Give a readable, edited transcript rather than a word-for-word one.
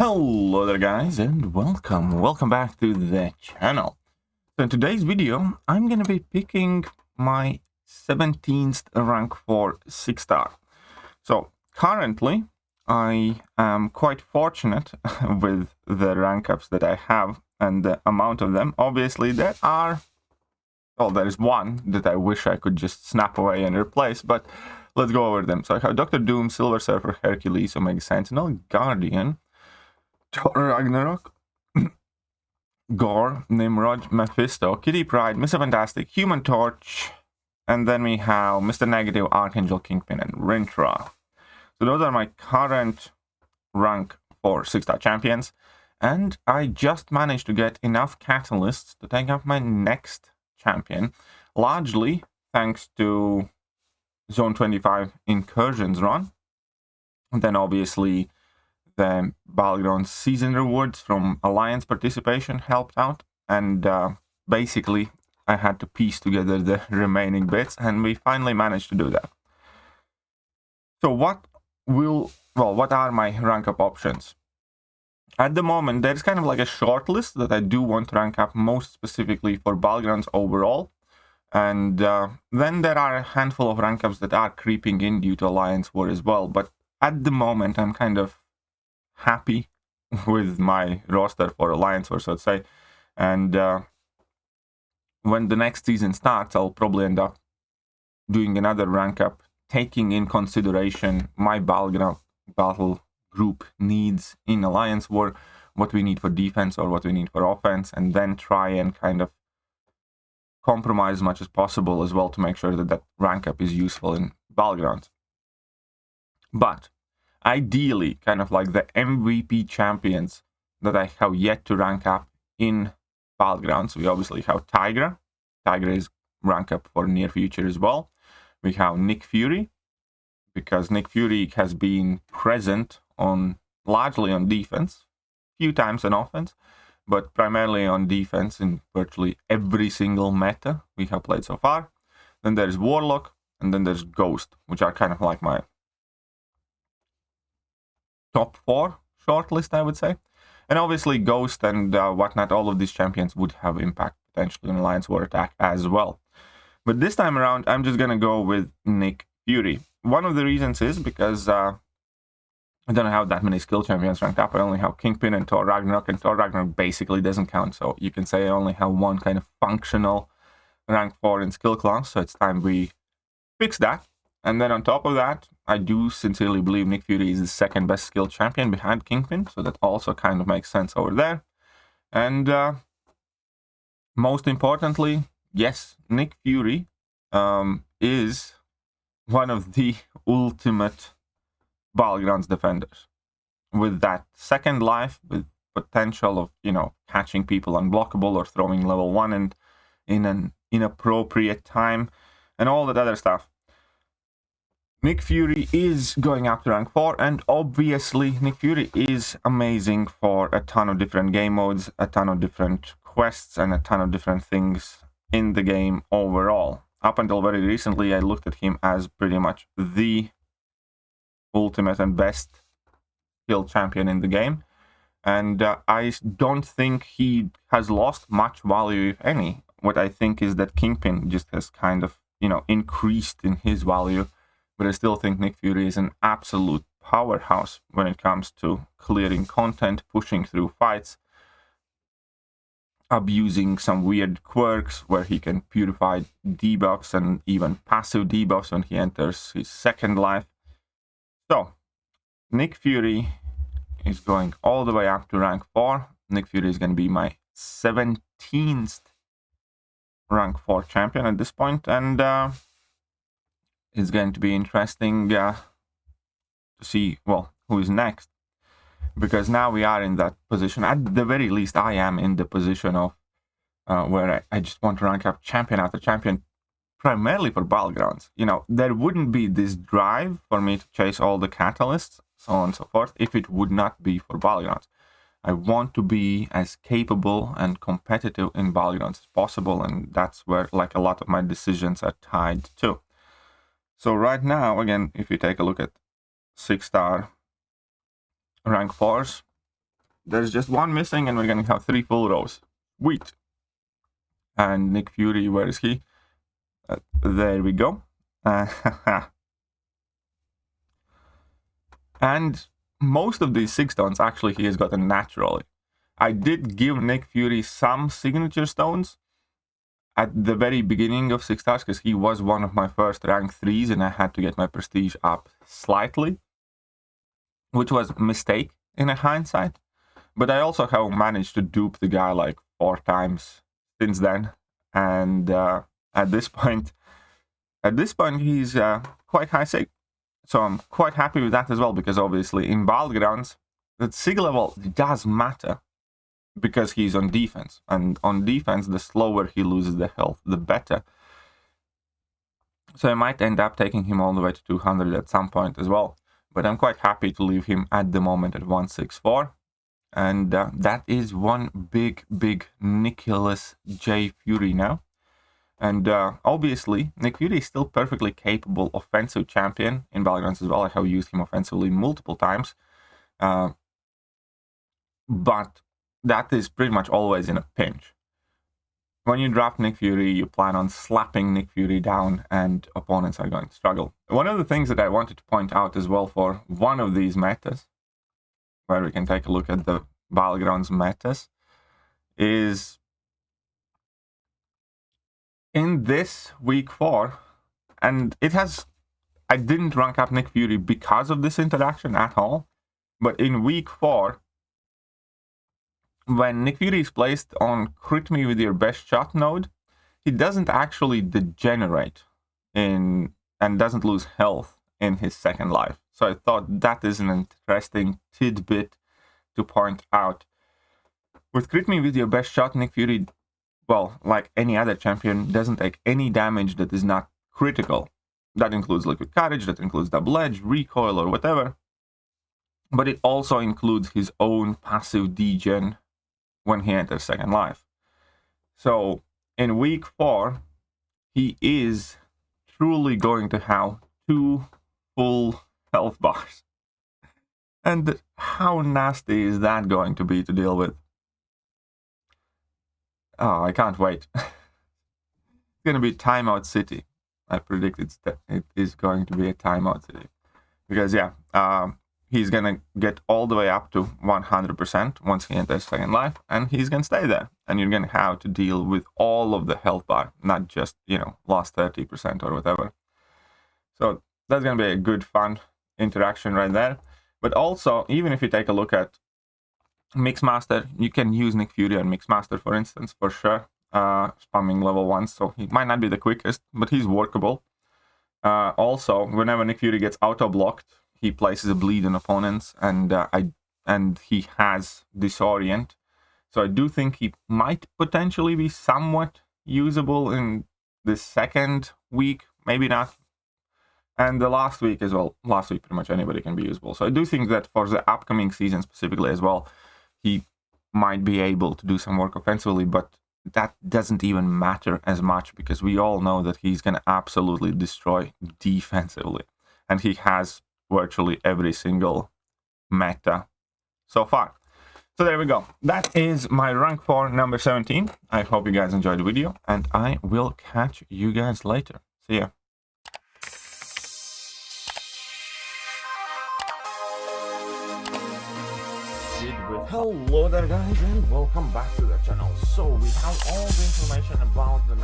Hello there guys, and welcome back to the channel. So in today's video I'm gonna be picking my 17th rank for 6-star. So currently I am quite fortunate with the rank ups that I have and the amount of them. Obviously there is one that I wish I could just snap away and replace, but let's go over them. So I have Dr. Doom, Silver Surfer, Hercules, Omega Sentinel, Guardian, Ragnarok, Gore, Nimrod, Mephisto, Kitty Pryde, Mr. Fantastic, Human Torch, and then we have Mr. Negative, Archangel, Kingpin, and Rintrah. So those are my current rank for 6-star champions, and I just managed to get enough catalysts to take up my next champion, largely thanks to Zone 25 Incursions run, and then obviously the Battlegrounds season rewards from Alliance participation helped out, and basically I had to piece together the remaining bits, and we finally managed to do that. So what are my rank up options? At the moment, there's kind of like a short list that I do want to rank up most specifically for Battlegrounds overall, and then there are a handful of rank ups that are creeping in due to Alliance War as well, but at the moment I'm kind of happy with my roster for Alliance War, so to say, and when the next season starts I'll probably end up doing another rank up, taking in consideration my battle group needs in Alliance War, what we need for defense or what we need for offense, and then try and kind of compromise as much as possible as well to make sure that that rank up is useful in Battlegrounds. But ideally, kind of like the MVP champions that I have yet to rank up in Battlegrounds, we obviously have Tigra. Tigra is rank up for near future as well. We have Nick Fury, because Nick Fury has been present largely on defense, few times on offense, but primarily on defense in virtually every single meta we have played so far. Then there's Warlock, and then there's Ghost, which are kind of like my top 4 shortlist, I would say. And obviously Ghost and whatnot, all of these champions would have impact potentially on Alliance War attack as well. But this time around, I'm just going to go with Nick Fury. One of the reasons is because I don't have that many skill champions ranked up. I only have Kingpin and Thor Ragnarok, and Thor Ragnarok basically doesn't count. So you can say I only have one kind of functional rank 4 in skill class. So it's time we fix that. And then on top of that, I do sincerely believe Nick Fury is the second best skill champion behind Kingpin. So that also kind of makes sense over there. And most importantly, yes, Nick Fury is one of the ultimate Battlegrounds defenders, with that second life, with potential of, catching people unblockable or throwing level 1 and in an inappropriate time and all that other stuff. Nick Fury is going up to rank 4, and obviously Nick Fury is amazing for a ton of different game modes, a ton of different quests, and a ton of different things in the game overall. Up until very recently, I looked at him as pretty much the ultimate and best skill champion in the game, and I don't think he has lost much value, if any. What I think is that Kingpin just has kind of increased in his value, but I still think Nick Fury is an absolute powerhouse when it comes to clearing content, pushing through fights, abusing some weird quirks where he can purify debuffs and even passive debuffs when he enters his second life. So, Nick Fury is going all the way up to rank 4. Nick Fury is going to be my 17th rank 4 champion at this point, and it's going to be interesting to see, who is next. Because now we are in that position, at the very least I am in the position of where I just want to rank up champion after champion, primarily for Battlegrounds. There wouldn't be this drive for me to chase all the catalysts, so on and so forth, if it would not be for Battlegrounds. I want to be as capable and competitive in Battlegrounds as possible, and that's where a lot of my decisions are tied to. So right now, again, if you take a look at 6-star rank 4s, there's just one missing, and we're gonna have 3 full rows. Sweet. And Nick Fury, where is he? There we go. And most of these 6 stones, actually, he has gotten naturally. I did give Nick Fury some signature stones at the very beginning of 6 stars, because he was one of my first rank 3s, and I had to get my prestige up slightly, which was a mistake in hindsight. But I also have managed to dupe the guy like 4 times since then, and at this point he's quite high sig. So I'm quite happy with that as well, because obviously in Battlegrounds, the sig level does matter, because he's on defense, and on defense, the slower he loses the health, the better. So I might end up taking him all the way to 200 at some point as well, but I'm quite happy to leave him at the moment at 164. And that is one big Nicholas J. Fury now. And obviously, Nick Fury is still perfectly capable offensive champion in Battlegrounds as well. I have used him offensively multiple times. But that is pretty much always in a pinch. When you draft Nick Fury, you plan on slapping Nick Fury down, and opponents are going to struggle. One of the things that I wanted to point out as well for one of these metas, where we can take a look at the Battlegrounds metas, is in this week 4, and I didn't rank up Nick Fury because of this interaction at all, but in week 4, when Nick Fury is placed on crit me with your best shot node, he doesn't actually degenerate and doesn't lose health in his second life. So I thought that is an interesting tidbit to point out. With crit me with your best shot, Nick Fury, well, like any other champion, doesn't take any damage that is not critical. That includes liquid courage, that includes double edge, recoil, or whatever. But it also includes his own passive degen when he enters second life. So in week 4, he is truly going to have 2 full health bars. And how nasty is that going to be to deal with? Oh, I can't wait. It's going to be Timeout City. I predict it is going to be a Timeout City. Because, yeah, he's going to get all the way up to 100% once he enters second life, and he's going to stay there. And you're going to have to deal with all of the health bar, not just, lost 30% or whatever. So that's going to be a good, fun interaction right there. But also, even if you take a look at Mixmaster, you can use Nick Fury on Mixmaster, for instance, for sure. Spamming level 1, so he might not be the quickest, but he's workable. Also, whenever Nick Fury gets auto-blocked, he places a bleed on opponents, and he has Disorient. So I do think he might potentially be somewhat usable in the second week, maybe not. And the last week as well. Last week, pretty much anybody can be usable. So I do think that for the upcoming season specifically as well, he might be able to do some work offensively, but that doesn't even matter as much, because we all know that he's going to absolutely destroy defensively. And he has virtually every single meta so far. So there we go. That is my rank 4 number 17. I hope you guys enjoyed the video, and I will catch you guys later. See ya. Hello there guys, and welcome back to the channel. So we have all the information about the next